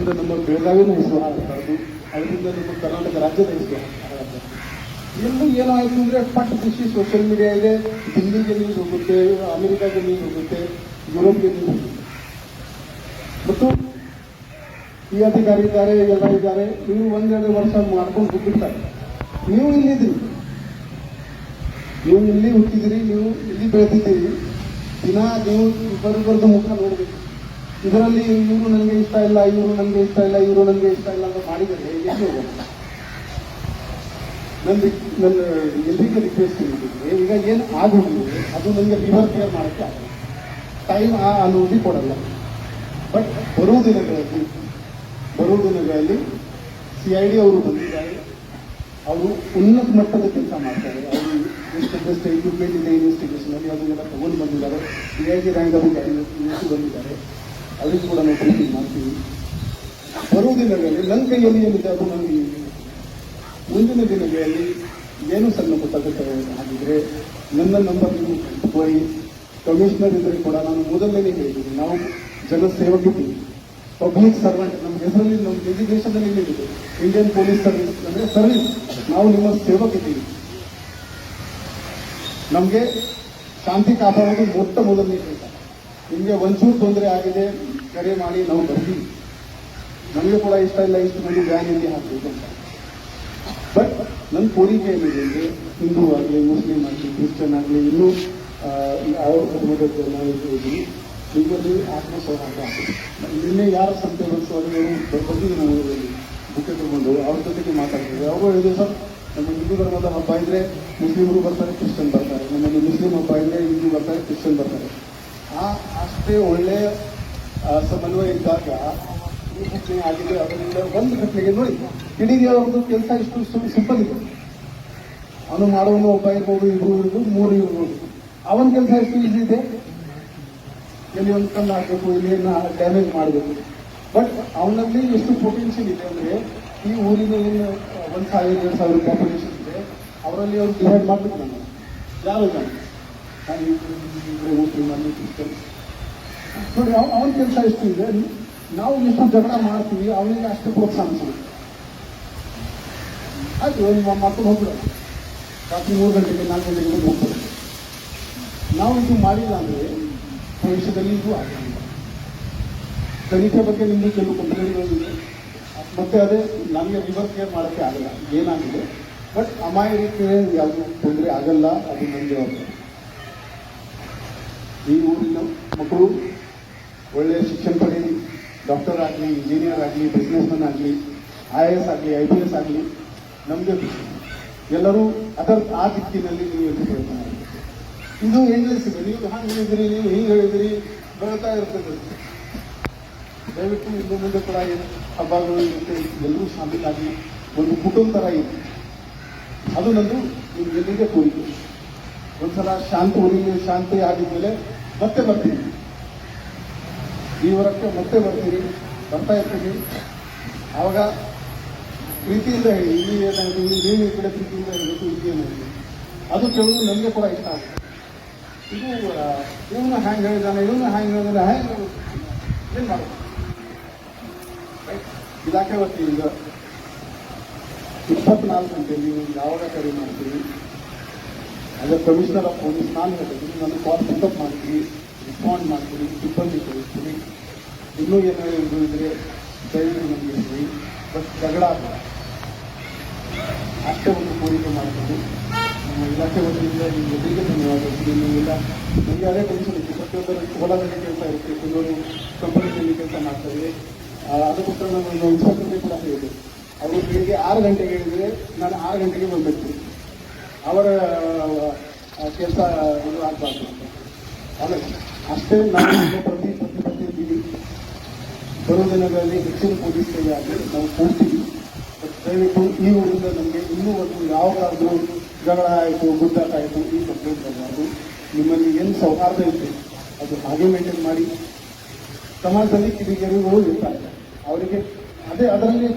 ಅದರಿಂದ ನಮ್ಮ ಬೆಳಗಾವಿನ ಹೆಸರು ಹಾಳಾಗಬಾರ್ದು, ಅದರಿಂದ ನಮ್ಮ ಕರ್ನಾಟಕ ರಾಜ್ಯದ ಹೆಸರು ಹಾಳಾಗಬಾರ್ದು. ಎಲ್ಲೂ ಏನಾಯಿತು ಅಂದರೆ ಪಟ್ ಖುಷಿ ಸೋಷಿಯಲ್ ಮೀಡಿಯಾ ಇದೆ, ದಿಲ್ಲಿಗೆ ನ್ಯೂಸ್ ಹೋಗುತ್ತೆ, ಅಮೆರಿಕಾಗೆ ನ್ಯೂಸ್ ಹೋಗುತ್ತೆ, ಯುರೋಪ್ಗೆ ನ್ಯೂಸ್ ಹೋಗುತ್ತೆ. ಮತ್ತು ಈ ಅಧಿಕಾರಿ ಇದ್ದಾರೆ, ಎಲ್ಲ ಇದ್ದಾರೆ, ನೀವು 1-2 ವರ್ಷ ಮಾಡ್ಕೊಂಡು ಹೋಗ್ಬಿಡ್ತಾರೆ. ನೀವು ಇಲ್ಲಿದ್ದೀರಿ, ನೀವು ಇಲ್ಲಿ ಹುಟ್ಟಿದಿರಿ, ನೀವು ಇಲ್ಲಿ ಬೆಳೆದಿದ್ದೀರಿ. ದಿನ ನೀವು ಇಬ್ಬರಿಬ್ಬರದ್ದು ಮುಖ ನೋಡಬೇಕು. ಇದರಲ್ಲಿ ಇವರು ನನಗೆ ಇಷ್ಟ ಇಲ್ಲ, ಇವರು ನನಗೆ ಇಷ್ಟ ಇಲ್ಲ, ಇವರು ನನಗೆ ಇಷ್ಟ ಇಲ್ಲ ಅಂತ ಮಾಡಿದರೆ ಎಲ್ಲಿ ಹೋಗೋದು? ನನ್ನ ಎಲ್ರಿಗೂ ರಿಕ್ವೆಸ್ಟ್ ಮಾಡಿದ್ರೆ, ಈಗ ಏನು ಆಗೋಗಿದೆ ಅದು ನನಗೆ ಲಿವರ್ ಕೇರ್ ಮಾಡೋಕ್ಕೆ ಆಗಲ್ಲ, ಟೈಮ್ ಅನುಮತಿ ಕೊಡಲ್ಲ. ಬಟ್ ಬರುವ ದಿನಗಳಲ್ಲಿ CID ಅವರು ಬಂದಿದ್ದಾರೆ, ಅವರು ಉನ್ನತ ಮಟ್ಟದ ಕೆಲಸ ಮಾಡ್ತಾರೆ. ಅವರು ಬೆಸ್ಟ್ ಎಕ್ವಿಪ್ಮೆಂಟ್ ಇದೆ ಇನ್ವೆಸ್ಟಿಗೇಷನಲ್ಲಿ, ಅದನ್ನೆಲ್ಲ ತಗೊಂಡು ಬಂದಿದ್ದಾರೆ. DIG ರ್ಯಾಂಕ್ ಅಧಿಕಾರಿ ಬಂದಿದ್ದಾರೆ, ಅದಕ್ಕೆ ಕೂಡ ನಾವು ಟ್ರೈನಿಂಗ್ ಮಾಡ್ತೀವಿ. ಬರುವ ದಿನಗಳಲ್ಲಿ ನನ್ನ ಕೈಯಲ್ಲಿ ಏನಿದೆ ಅದು ನನಗೆ ಮುಂದಿನ ದಿನಗಳಲ್ಲಿ ಏನು ಸಣ್ಣ ಪುಟ್ಟ ಆಗಿದ್ರೆ ನನ್ನ ನಂಬರ್ ನೀವು ಇಟ್ಕೊಳ್ಳಿ. ಕಮಿಷನರ್ ಇದ್ರೆ ಕೂಡ ನಾನು ಮೊದಲನೇ ಹೇಳಿದ್ದೀನಿ, ನಾವು ಜನಸೇವಕಿದ್ದೀವಿ, ಪಬ್ಲಿಕ್ ಸರ್ವೆಂಟ್. ನಮ್ಮ ಹೆಸರಲ್ಲಿ ನಮ್ಮ ಡೆಸಿಗ್ನೇಷನ್ನಲ್ಲಿ ಏನಿದೆ ಇಂಡಿಯನ್ ಪೊಲೀಸ್ ಸರ್ವಿಸ್ ಅಂದರೆ ಸರ್ವಿಸ್. ನಾವು ನಿಮ್ಮ ಸೇವಕಿದ್ದೀವಿ. ನಮಗೆ ಶಾಂತಿ ಕಾಪಾಡೋದು ಮೊದಲನೇ ಕೆಲಸ. ನಿಮಗೆ ಒಂಚೂರು ತೊಂದರೆ ಆಗಿದೆ ಕರೆ ಮಾಡಿ, ನಾವು ಬರ್ತೀವಿ. ನಮಗೆ ಕೂಡ ಇಷ್ಟ ಇಲ್ಲ ಇಷ್ಟು ಮಂದಿ ಬ್ಯಾನ್ ಇಲ್ಲಿ ಹಾಕಬೇಕು ಅಂತ. ಬಟ್ ನನ್ನ ಕೋರಿಕೆ ಏನಿದೆ ಅಂದರೆ, ಹಿಂದೂ ಆಗಲಿ, ಮುಸ್ಲಿಂ ಆಗಲಿ, ಕ್ರಿಶ್ಚಿಯನ್ ಆಗಲಿ, ಇನ್ನೂ ಯಾವ ಧರ್ಮದ ಜನ ಇದ್ದೀವಿ, ನಿಮ್ಮಲ್ಲಿ ಆತ್ಮಸೌಹಾರ್ದ ಆಗಲಿ. ನಿನ್ನೆ ಯಾರ ಸಂತೆ ಅವರು ಬಂದು ನಾವು ಬುಕ್ಕೆ ತಗೊಂಡು ಅವ್ರ ಜೊತೆಗೆ ಮಾತಾಡ್ತೀವಿ. ಅವರು ಹೇಳಿದ್ರು, ಸರ್ ನಮ್ಮ ಹಿಂದೂ ಧರ್ಮದ ಹಬ್ಬ ಇದ್ರೆ ಮುಸ್ಲಿಮರು ಬರ್ತಾರೆ, ಕ್ರಿಶ್ಚಿಯನ್ ಬರ್ತಾರೆ. ನಮ್ಮಲ್ಲಿ ಮುಸ್ಲಿಂ ಹಬ್ಬ ಇದ್ರೆ ಹಿಂದೂ ಬರ್ತಾರೆ, ಕ್ರಿಶ್ಚಿಯನ್ ಬರ್ತಾರೆ. ಅಷ್ಟೇ ಒಳ್ಳೆಯ ಸಮನ್ವಯ ಇದ್ದಾಗ ಈ ಘಟನೆ ಆಗಿದೆ. ಅದರಿಂದ ಒಂದು ಘಟನೆಗೆ ನೋಡಿ, ಇಡೀ ಅವ್ರದ್ದು ಕೆಲಸ ಇಷ್ಟು ಸಿಂಪಲ್ ಇದೆ. ಅವನು ಮಾಡೋನು ಒಬ್ಬ ಇರ್ಬೋದು, ಇಬ್ರು ಇರ್ಬೋದು, 3 ಇರ್ಬೋದು. ಅವನ ಕೆಲಸ ಎಷ್ಟು ಈಸಿ ಇದೆ. ಎಲ್ಲಿ ಒಂದು ಕಲ್ಲು ಹಾಕಬೇಕು, ಇಲ್ಲಿ ಡ್ಯಾಮೇಜ್ ಮಾಡಬೇಕು. ಬಟ್ ಅವನಲ್ಲಿ ಎಷ್ಟು ಪೊಟೆನ್ಷಿಯಲ್ ಇದೆ ಅಂದರೆ, ಈ ಊರಿನ ಏನು 1,000-2,000 ಪಾಪ್ಯುಲೇಷನ್ ಇದೆ, ಅವರಲ್ಲಿ ಅವ್ರು ಡಿವೈಡ್ ಮಾಡಬೇಕು. ನಾನು ಯಾರು ಜನ ಮುಸ್ಲಿಂ ಅಲ್ಲಿ ಕ್ರಿಶ್ಚಿಯನ್ ನೋಡಿ, ಅವನ ಕೆಲಸ ಎಷ್ಟು ಇದೆ. ನಾವು ಎಷ್ಟು ಜಗಳ ಮಾಡ್ತೀವಿ, ಅವನಿಗೆ ಅಷ್ಟು ಪ್ರೋತ್ಸಾಹ ಆಯ್ತು. ನಿಮ್ಮ ಮಕ್ಕಳು ಹೋಗ್ಬಿಡೋದು, ರಾತ್ರಿ 3 ಗಂಟೆಗೆ 4 ಗಂಟೆಗೆ ಹೋಗ್ತಾರೆ. ನಾವು ಇದು ಮಾಡಿಲ್ಲ ಅಂದರೆ ಭವಿಷ್ಯದಲ್ಲಿ ಇದು ಆಗಿಲ್ಲ. ತನಿಖೆ ಬಗ್ಗೆ ನಿಮಗೆ ಕೆಲವು ಕಂಪ್ಲೇಂಟ್ಗಳಿದೆ. ಮತ್ತೆ ಅದೇ ನಮಗೆ ರಿವರ್ ಕೇರ್ ಮಾಡೋಕ್ಕೆ ಆಗಲ್ಲ, ಏನಾಗಿದೆ. ಬಟ್ ಅಮಾಯಕರಿಗೆ ಯಾವುದೂ ತೊಂದರೆ ಆಗಲ್ಲ, ಅದು ನನ್ನ ಜವಾಬ್ದಾರಿ. ಈ ಊರಿನ ಮಕ್ಕಳು ಒಳ್ಳೆಯ ಶಿಕ್ಷಣ ಪಡೆಯಲಿ, ಡಾಕ್ಟರ್ ಆಗಲಿ, ಇಂಜಿನಿಯರ್ ಆಗಲಿ, ಬಿಸ್ನೆಸ್ ಮ್ಯಾನ್ ಆಗಲಿ, IAS ಆಗಲಿ, IPS ಆಗಲಿ, ನಮಗೆ ಎಲ್ಲರೂ ಆ ದಿಕ್ಕಿನಲ್ಲಿ ನೀವು ಪ್ರಯತ್ನ ಮಾಡಬೇಕು. ಇದು ಎಂಡ್ಲೆಸ್ ಇದೆ. ನೀವು ಹಾಗೆ ಹೇಳಿದಿರಿ, ನೀವು ಹೀಗೆ ಹೇಳಿದಿರಿ, ಬೆಳತಾ ಇರ್ತದೆ. ದಯವಿಟ್ಟು ಇನ್ನು ಮುಂದೆ ಕೂಡ ಹಬ್ಬಗಳು ಇರುತ್ತೆ, ಎಲ್ಲರೂ ಶಾಮೀಲಾಗಿ ಒಂದು ಕುಟುಂಬ ಥರ ಇದೆ. ಅದು ನಂದು ನಿಮ್ಗೆಲ್ಲಿಗೆ ಕೋರಿಕೆ. ಒಂದ್ಸಲ ಶಾಂತಿ ಆಗಿದ್ಮೇಲೆ ಮತ್ತೆ ಬರ್ತೀನಿ, ಈ ವಾರಕ್ಕೆ ಮತ್ತೆ ಬರ್ತಾ ಇರ್ತೀನಿ. ಆವಾಗ ಪ್ರೀತಿಯಿಂದ ಹೇಳಿ, ಇಲ್ಲಿ ಏನಾಯಿತು, ನೀವು ಈ ಕಡೆ ಪ್ರೀತಿಯಿಂದ ಹೇಳಬೇಕು, ಇಲ್ಲಿ ಏನಾಯಿತು ಅದು ಕೇಳೋದು ನನಗೆ ಕೂಡ ಇಷ್ಟ ಆಗುತ್ತೆ. ಇದು ಇವನು ಹ್ಯಾಂಗೆ ಹೇಳಿದಾನೆ, ಏನು ಮಾಡೋದು. ಇಲಾಖೆ ವತಿಯಿಂದ 24 ಗಂಟೆಯಲ್ಲಿ ನೀವು ಯಾವಾಗ ಕರೆ ಮಾಡ್ತೀವಿ, ಅದೇ ಕಮಿಷನರ್ ಆಫ್ ಪೊಲೀಸ್ ನಾನು ಹೇಳ್ತೀನಿ, ನಾನು ಕಾಲ್ ಪಿಕಪ್ ಮಾಡ್ತೀನಿ, ರೆಸ್ಪಾಂಡ್ ಮಾಡ್ತೀನಿ, ಸಿಬ್ಬಂದಿ ಕಳಿಸ್ತೀನಿ. ಇನ್ನೂ ಏನಾದರೂ ಇದ್ರೆ ದಯವಿಟ್ಟು ನಮಗೆ ಹೇಳಿ. ಬಟ್ ಜಗಳ ಅಷ್ಟೇ ಒಂದು ಕೋರಿಕೆ ಮಾಡ್ತೀನಿ. ನಮ್ಮ ಇಲಾಖೆ ವತಿಯಿಂದ ನಿಮ್ಮ ಎದುರಿಗೆ ಧನ್ಯವಾದ. ನಿಮಗೆಲ್ಲ ನನಗೆ ಅದೇ ಟೆನ್ಷನ್ ಇತ್ತು. ಪ್ರತಿಯೊಬ್ಬರು ಹೊಲದಲ್ಲಿ ಕೆಲಸ ಇರುತ್ತೆ, ಕೆಲವರು ಕಂಪನಿಯಲ್ಲಿ ಕೆಲಸ ಮಾಡ್ತಾರೆ. ಅದಕ್ಕೋಸ್ಕರ ನಾನು ಇನ್ಸ್ಪೆಕ್ಟರ್ಗೆ ಕೂಡ ಹೇಳಿದೆ, ಅವರು ಬೆಳಿಗ್ಗೆ 6 ಗಂಟೆಗೆ ಹೇಳಿದರೆ ನಾನು 6 ಗಂಟೆಗೆ ಬಂದ್ಬಿಡ್ತೀನಿ. ಅವರ ಕೆಲಸ ಇದು ಆಗಬಾರ್ದು ಅಂತ. ಅಲ್ಲ, ಅಷ್ಟೇ ನಾವು ಪ್ರತಿದಿನ ಬರುವ ದಿನಗಳಲ್ಲಿ ಹೆಚ್ಚಿನ ಪೊಲೀಸ್ ಕೈಯಾಗಿ ನಾವು ಕೊಡ್ತೀವಿ. ದಯವಿಟ್ಟು ಈ ಊರಿಂದ ನಮಗೆ ಇನ್ನೂ ಒಂದು ಯಾವುದಾದ್ರೂ ಜಗಳ ಆಯಿತು, ಗುದ್ದಾಟ ಆಯಿತು, ಈ ಕಂಪ್ಲೇಂಟ್ ಬರಬಾರ್ದು. ನಿಮ್ಮಲ್ಲಿ ಏನು ಸೌಹಾರ್ದ ಇತ್ತು ಅದು ಹಾಗೆ ಮೇಂಟೈನ್ ಮಾಡಿ. ಸಮಾಜದಲ್ಲಿ ಕಿಡಿಗೇಡಿಗಳು ಇರ್ತಾರೆ, ಅವರಿಗೆ ಅದರಲ್ಲಿ